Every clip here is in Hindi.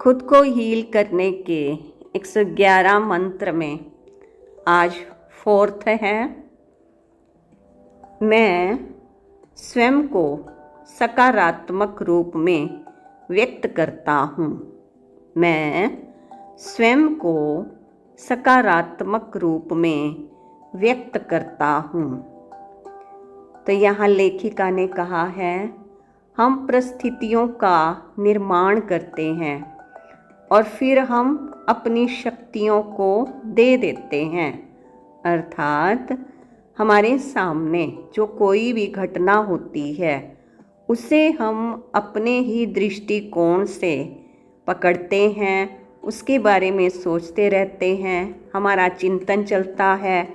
खुद को हील करने के 111 मंत्र में आज 4th है। मैं स्वयं को सकारात्मक रूप में व्यक्त करता हूँ। मैं स्वयं को सकारात्मक रूप में व्यक्त करता हूँ। तो यहाँ लेखिका ने कहा है, हम परिस्थितियों का निर्माण करते हैं और फिर हम अपनी शक्तियों को दे देते हैं। अर्थात हमारे सामने जो कोई भी घटना होती है उसे हम अपने ही दृष्टिकोण से पकड़ते हैं, उसके बारे में सोचते रहते हैं, हमारा चिंतन चलता है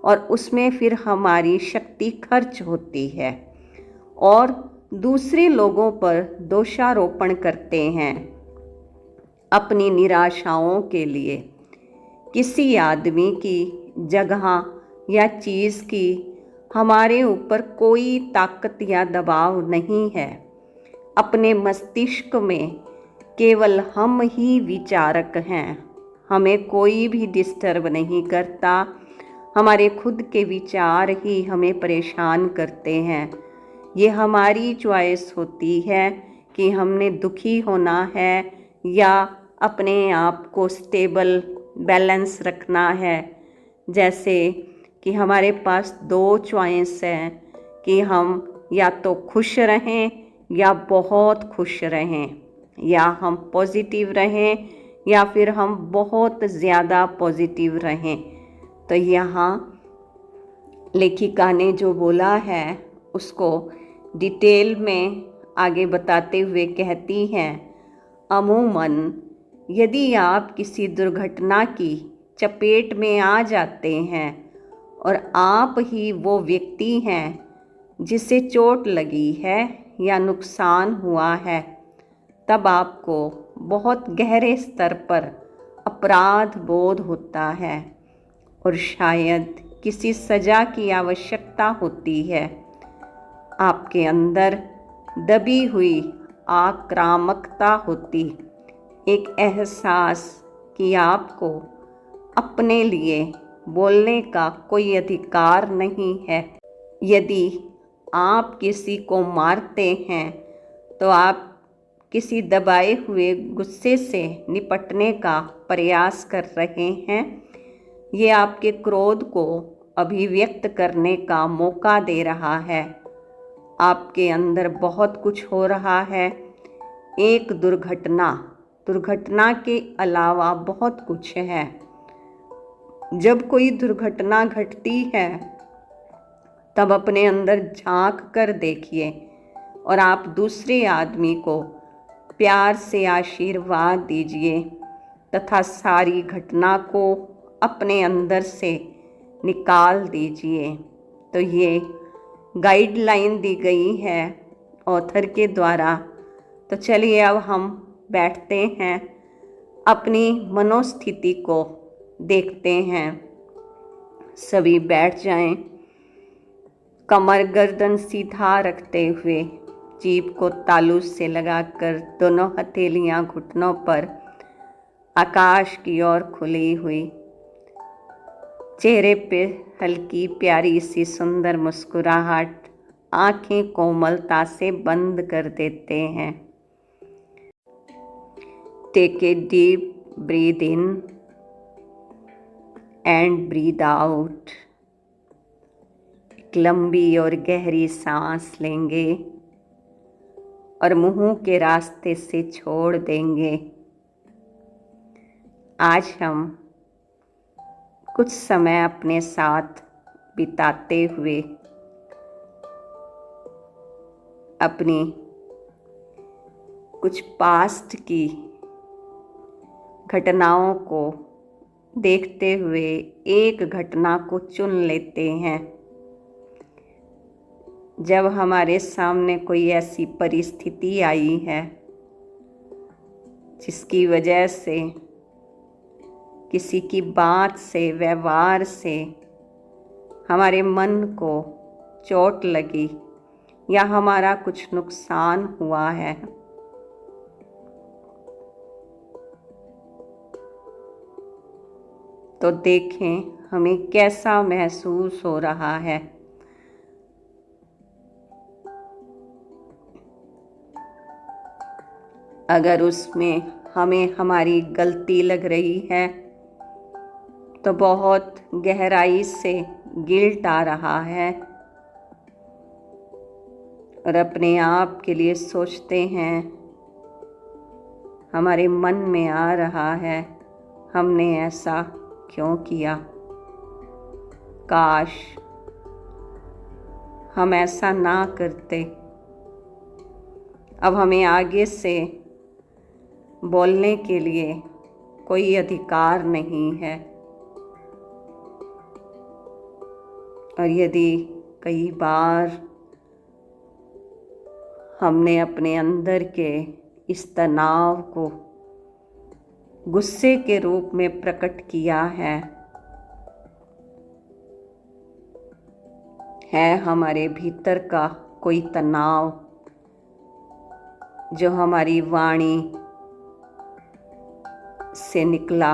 और उसमें फिर हमारी शक्ति खर्च होती है और दूसरे लोगों पर दोषारोपण करते हैं अपनी निराशाओं के लिए। किसी आदमी की, जगह या चीज़ की हमारे ऊपर कोई ताकत या दबाव नहीं है। अपने मस्तिष्क में केवल हम ही विचारक हैं। हमें कोई भी डिस्टर्ब नहीं करता। हमारे खुद के विचार ही हमें परेशान करते हैं। ये हमारी चॉइस होती है कि हमने दुखी होना है या अपने आप को स्टेबल, बैलेंस रखना है। जैसे कि हमारे पास 2 चॉइस हैं कि हम या तो खुश रहें या बहुत खुश रहें, या हम पॉजिटिव रहें या फिर हम बहुत ज़्यादा पॉजिटिव रहें। तो यहाँ लेखिका ने जो बोला है उसको डिटेल में आगे बताते हुए कहती हैं, अमूमन यदि आप किसी दुर्घटना की चपेट में आ जाते हैं और आप ही वो व्यक्ति हैं जिसे चोट लगी है या नुकसान हुआ है, तब आपको बहुत गहरे स्तर पर अपराध बोध होता है और शायद किसी सज़ा की आवश्यकता होती है। आपके अंदर दबी हुई आक्रामकता होती, एक एहसास कि आपको अपने लिए बोलने का कोई अधिकार नहीं है। यदि आप किसी को मारते हैं तो आप किसी दबाए हुए गुस्से से निपटने का प्रयास कर रहे हैं। ये आपके क्रोध को अभिव्यक्त करने का मौका दे रहा है। आपके अंदर बहुत कुछ हो रहा है। एक दुर्घटना के अलावा बहुत कुछ है। जब कोई दुर्घटना घटती है तब अपने अंदर झांक कर देखिए और आप दूसरे आदमी को प्यार से आशीर्वाद दीजिए तथा सारी घटना को अपने अंदर से निकाल दीजिए। तो ये गाइडलाइन दी गई है ऑथर के द्वारा। तो चलिए अब हम बैठते हैं, अपनी मनोस्थिति को देखते हैं। सभी बैठ जाएं, कमर गर्दन सीधा रखते हुए, जीभ को तालू से लगाकर दोनों हथेलियां घुटनों पर आकाश की ओर खुली हुई, चेहरे पे हल्की प्यारी सी सुंदर मुस्कुराहट, आंखें कोमलता से बंद कर देते हैं। Take a deep breath in and breath out. एक लंबी और गहरी सांस लेंगे और मुंह के रास्ते से छोड़ देंगे। आज हम कुछ समय अपने साथ बिताते हुए अपनी कुछ पास्ट की घटनाओं को देखते हुए एक घटना को चुन लेते हैं। जब हमारे सामने कोई ऐसी परिस्थिति आई है जिसकी वजह से किसी की बात से, व्यवहार से हमारे मन को चोट लगी या हमारा कुछ नुकसान हुआ है, तो देखें हमें कैसा महसूस हो रहा है। अगर उसमें हमें हमारी गलती लग रही है तो बहुत गहराई से गिल्ट आ रहा है और अपने आप के लिए सोचते हैं, हमारे मन में आ रहा है हमने ऐसा क्यों किया, काश हम ऐसा ना करते। अब हमें आगे से बोलने के लिए कोई अधिकार नहीं है। और यदि कई बार हमने अपने अंदर के इस तनाव को गुस्से के रूप में प्रकट किया है हमारे भीतर का कोई तनाव जो हमारी वाणी से निकला,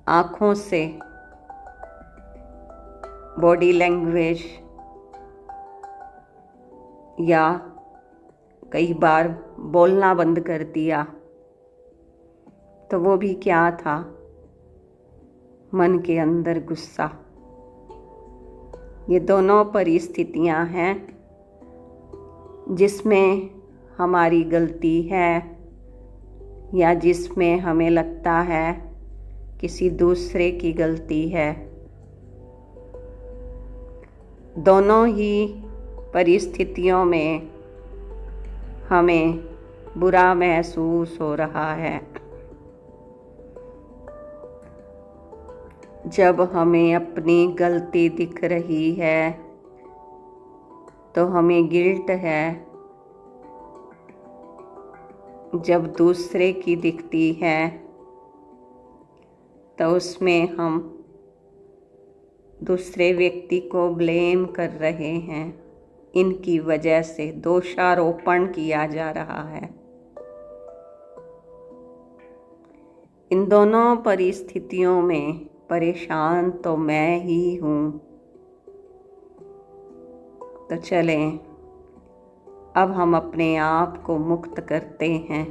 आँखों से, बॉडी लैंग्वेज, या कई बार बोलना बंद कर दिया, तो वो भी क्या था, मन के अंदर गुस्सा। ये दोनों परिस्थितियां हैं जिसमें हमारी गलती है या जिसमें हमें लगता है किसी दूसरे की गलती है। दोनों ही परिस्थितियों में हमें बुरा महसूस हो रहा है। जब हमें अपनी गलती दिख रही है तो हमें गिल्ट है, जब दूसरे की दिखती है तो उसमें हम दूसरे व्यक्ति को ब्लेम कर रहे हैं, इनकी वजह से दोषारोपण किया जा रहा है। इन दोनों परिस्थितियों में परेशान तो मैं ही हूँ। तो चलें अब हम अपने आप को मुक्त करते हैं।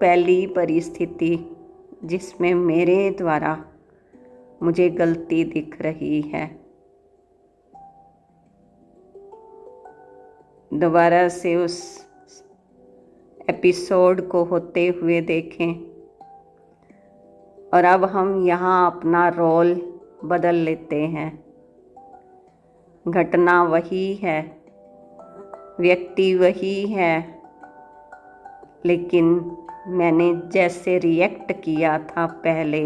पहली परिस्थिति जिसमें मेरे द्वारा मुझे गलती दिख रही है, दोबारा से उस एपिसोड को होते हुए देखें और अब हम यहाँ अपना रोल बदल लेते हैं। घटना वही है, व्यक्ति वही है, लेकिन मैंने जैसे रिएक्ट किया था पहले,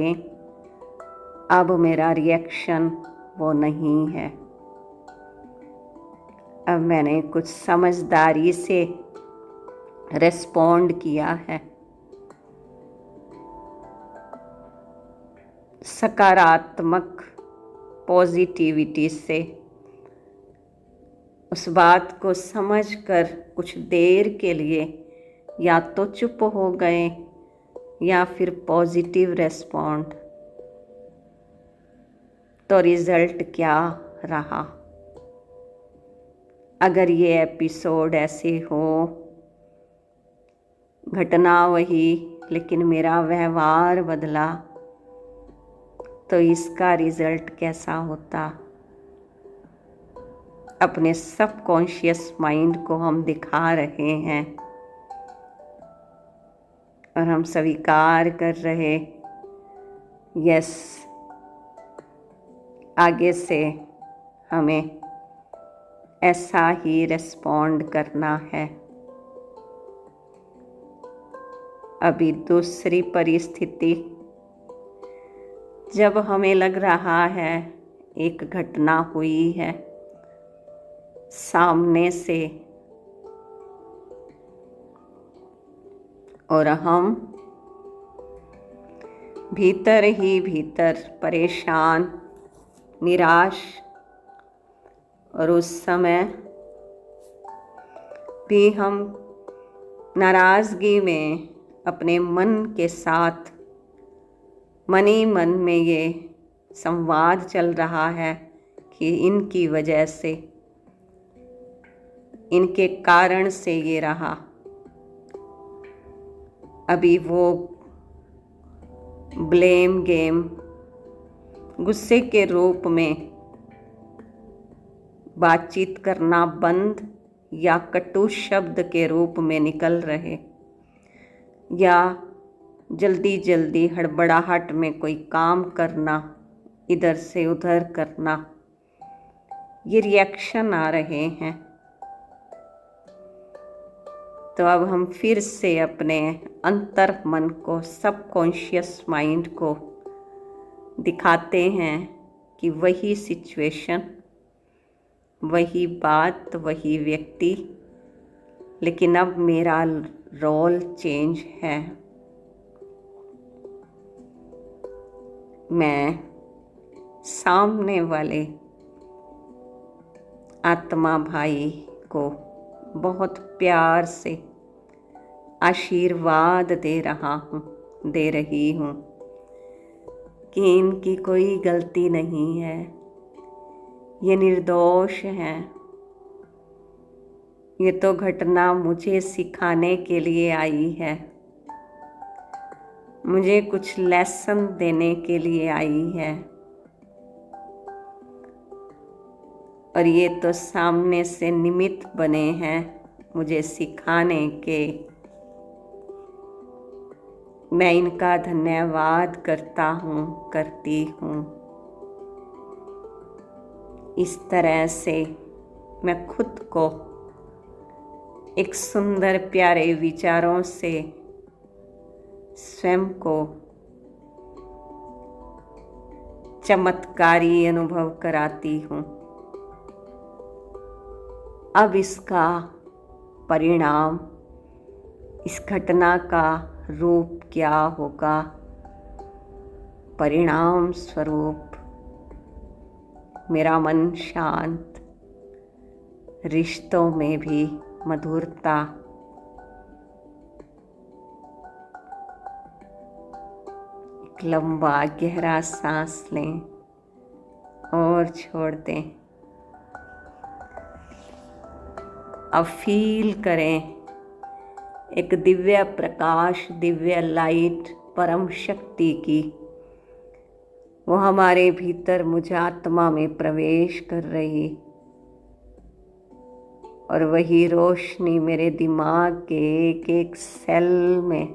अब मेरा रिएक्शन वो नहीं है। अब मैंने कुछ समझदारी से रेस्पॉन्ड किया है, सकारात्मक पॉजिटिविटी से। उस बात को समझकर कुछ देर के लिए या तो चुप हो गए या फिर पॉजिटिव रेस्पॉन्ड। तो रिजल्ट क्या रहा? अगर ये एपिसोड ऐसे हो, घटना वही लेकिन मेरा व्यवहार बदला, तो इसका रिजल्ट कैसा होता? अपने सबकॉन्शियस माइंड को हम दिखा रहे हैं और हम स्वीकार कर रहे, यस, आगे से हमें ऐसा ही रेस्पॉन्ड करना है। अभी दूसरी परिस्थिति, जब हमें लग रहा है एक घटना हुई है सामने से और हम भीतर ही भीतर परेशान, निराश, और उस समय भी हम नाराज़गी में अपने मन के साथ मन ही मन में ये संवाद चल रहा है कि इनकी वजह से, इनके कारण से ये रहा। अभी वो ब्लेम गेम गुस्से के रूप में बातचीत करना बंद या कटु शब्द के रूप में निकल रहे, या जल्दी जल्दी हड़बड़ाहट में कोई काम करना, इधर से उधर करना, ये रिएक्शन आ रहे हैं। तो अब हम फिर से अपने अंतर मन को, सबकॉन्शियस माइंड को दिखाते हैं कि वही सिचुएशन, वही बात, वही व्यक्ति, लेकिन अब मेरा रोल चेंज है। मैं सामने वाले आत्मा भाई को बहुत प्यार से आशीर्वाद दे रही हूँ कि इनकी कोई गलती नहीं है, ये निर्दोष हैं। ये तो घटना मुझे सिखाने के लिए आई है, मुझे कुछ लेसन देने के लिए आई है, और ये तो सामने से निमित्त बने हैं मुझे सिखाने के। मैं इनका धन्यवाद करता हूँ, करती हूँ। इस तरह से मैं खुद को एक सुंदर प्यारे विचारों से स्वयं को चमत्कारी अनुभव कराती हूँ। अब इसका परिणाम, इस घटना का रूप क्या होगा? परिणाम स्वरूप मेरा मन शांत, रिश्तों में भी मधुरता, एक लंबा गहरा सांस लें और छोड़ दें। अब फील करें एक दिव्य प्रकाश, दिव्य लाइट, परम शक्ति की, वो हमारे भीतर मुझ आत्मा में प्रवेश कर रही, और वही रोशनी मेरे दिमाग के एक एक सेल में,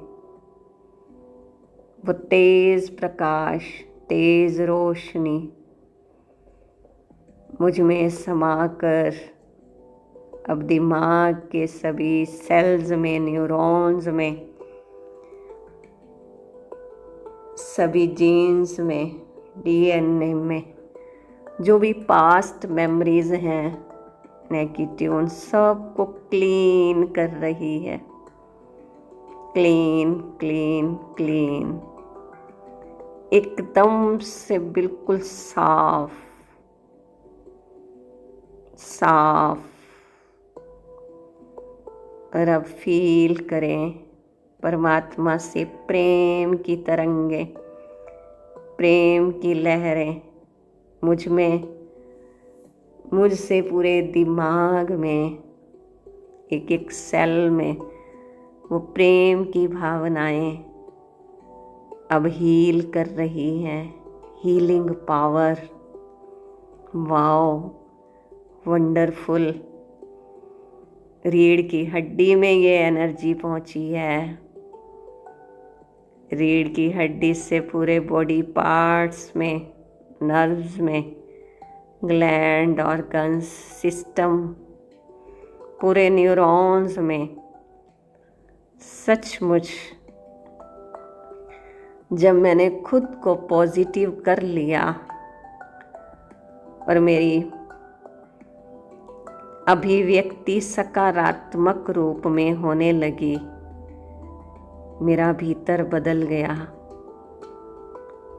वो तेज प्रकाश, तेज रोशनी मुझ में समाकर अब दिमाग के सभी सेल्स में, न्यूरॉन्स में, सभी जीन्स में, डीएनए में जो भी पास्ट मेमोरीज हैं नेगेटिव, उन सब को क्लीन कर रही है। क्लीन क्लीन क्लीन, एकदम से बिल्कुल साफ साफ। और अब फील करें परमात्मा से प्रेम की तरंगे, प्रेम की लहरें मुझ में, मुझसे पूरे दिमाग में, एक एक सेल में वो प्रेम की भावनाएं अब हील कर रही हैं। Healing power, wow, wonderful. रीढ़ की हड्डी में ये एनर्जी पहुंची है। रीढ़ की हड्डी से पूरे बॉडी पार्ट्स में, नर्व्स में, ग्लैंड, ऑर्गन्स, सिस्टम, पूरे न्यूरॉन्स में। सचमुच जब मैंने खुद को पॉजिटिव कर लिया और मेरी अभिव्यक्ति सकारात्मक रूप में होने लगी, मेरा भीतर बदल गया।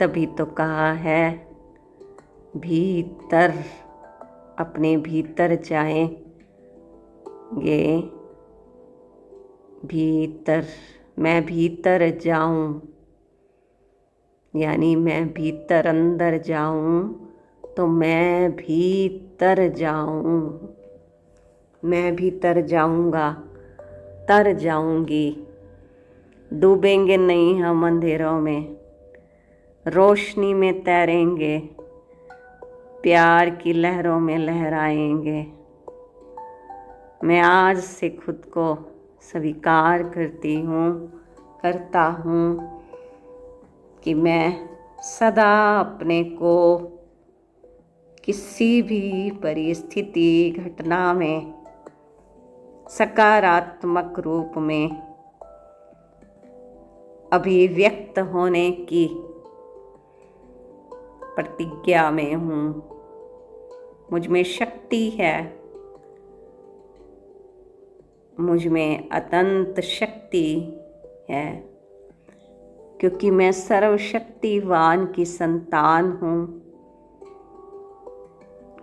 तभी तो कहा है भीतर, अपने भीतर जाएंगे, भीतर मैं भीतर जाऊं, यानी मैं भीतर अंदर जाऊं तो मैं भीतर जाऊं, मैं भीतर जाऊंगा, तर जाऊंगी। डूबेंगे नहीं हम अंधेरों में, रोशनी में तैरेंगे, प्यार की लहरों में लहराएंगे। मैं आज से खुद को स्वीकार करता हूँ कि मैं सदा अपने को किसी भी परिस्थिति घटना में सकारात्मक रूप में अभिव्यक्त होने की प्रतिज्ञा में हूँ। मुझ में शक्ति है, मुझ में अनंत शक्ति है, क्योंकि मैं सर्वशक्तिवान की संतान हूँ।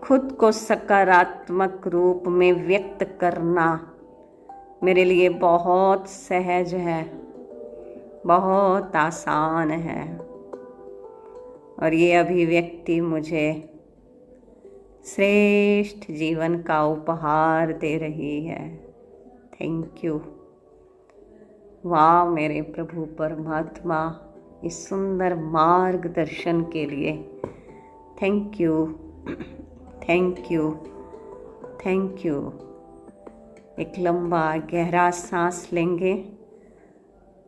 खुद को सकारात्मक रूप में व्यक्त करना मेरे लिए बहुत सहज है, बहुत आसान है, और ये अभिव्यक्ति मुझे श्रेष्ठ जीवन का उपहार दे रही है। Thank you. वाह मेरे प्रभु परमात्मा, इस सुंदर मार्गदर्शन के लिए thank you, thank you, thank you. एक लंबा गहरा सांस लेंगे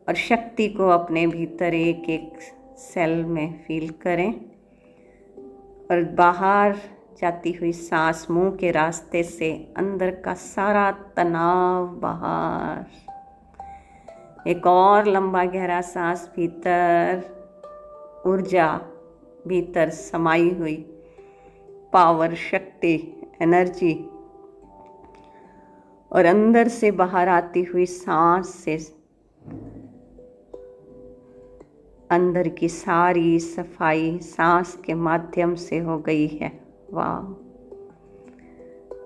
और शक्ति को अपने भीतर एक एक सेल में फील करें, और बाहर जाती हुई सांस मुंह के रास्ते से अंदर का सारा तनाव बाहर। एक और लंबा गहरा सांस भीतर, ऊर्जा भीतर समाई हुई, पावर, शक्ति, एनर्जी, और अंदर से बाहर आती हुई सांस से अंदर की सारी सफाई सांस के माध्यम से हो गई है। वाह,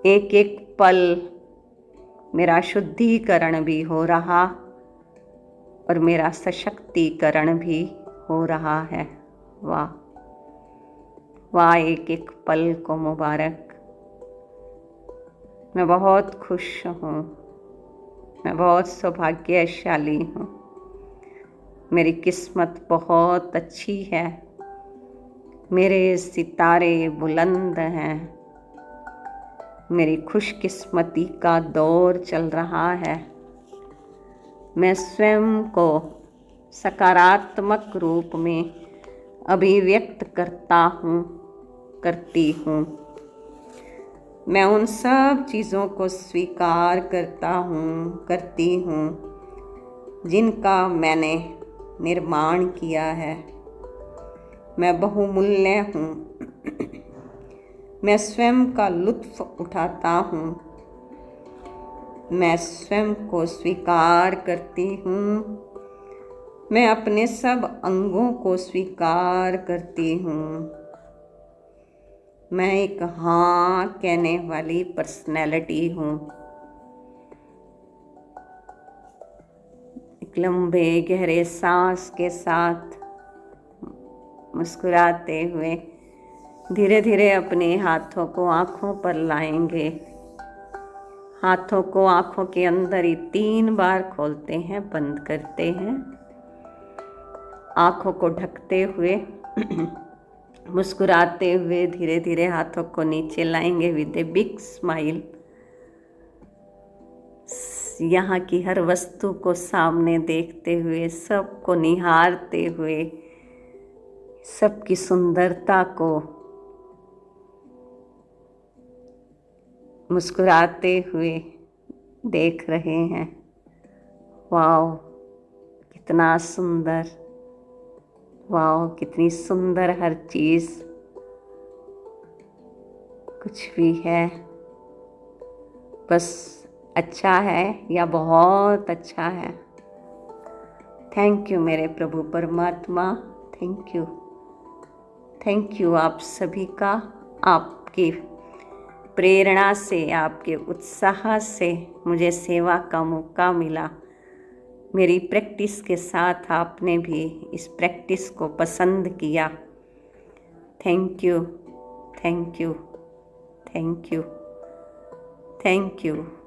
एक एक पल मेरा शुद्धिकरण भी हो रहा और मेरा सशक्तिकरण भी हो रहा है। वाह वाह, एक एक पल को मुबारक। मैं बहुत खुश हूँ, मैं बहुत सौभाग्यशाली हूँ, मेरी किस्मत बहुत अच्छी है, मेरे सितारे बुलंद हैं, मेरी खुशकिस्मती का दौर चल रहा है। मैं स्वयं को सकारात्मक रूप में अभिव्यक्त करती हूँ। मैं उन सब चीज़ों को स्वीकार करती हूँ जिनका मैंने निर्माण किया है। मैं बहुमूल्य हूँ, मैं स्वयं का लुत्फ़ उठाता हूँ, मैं स्वयं को स्वीकार करती हूँ, मैं अपने सब अंगों को स्वीकार करती हूँ। मैं एक हाँ कहने वाली पर्सनैलिटी हूँ। एक लंबे गहरे सांस के साथ मुस्कुराते हुए धीरे धीरे अपने हाथों को आँखों पर लाएंगे। हाथों को आँखों के अंदर ही 3 बार खोलते हैं, बंद करते हैं। आँखों को ढकते हुए मुस्कुराते हुए धीरे धीरे हाथों को नीचे लाएंगे विद ए बिग स्माइल। यहाँ की हर वस्तु को सामने देखते हुए, सबको निहारते हुए, सबकी सुंदरता को मुस्कुराते हुए देख रहे हैं। वाओ, कितना सुंदर, वाओ कितनी सुंदर हर चीज़, कुछ भी है, बस अच्छा है या बहुत अच्छा है। थैंक यू मेरे प्रभु परमात्मा, थैंक यू, थैंक यू आप सभी का। आपकी प्रेरणा से, आपके उत्साह से मुझे सेवा का मौका मिला। मेरी प्रैक्टिस के साथ आपने भी इस प्रैक्टिस को पसंद किया। Thank you, thank you, thank you, thank you.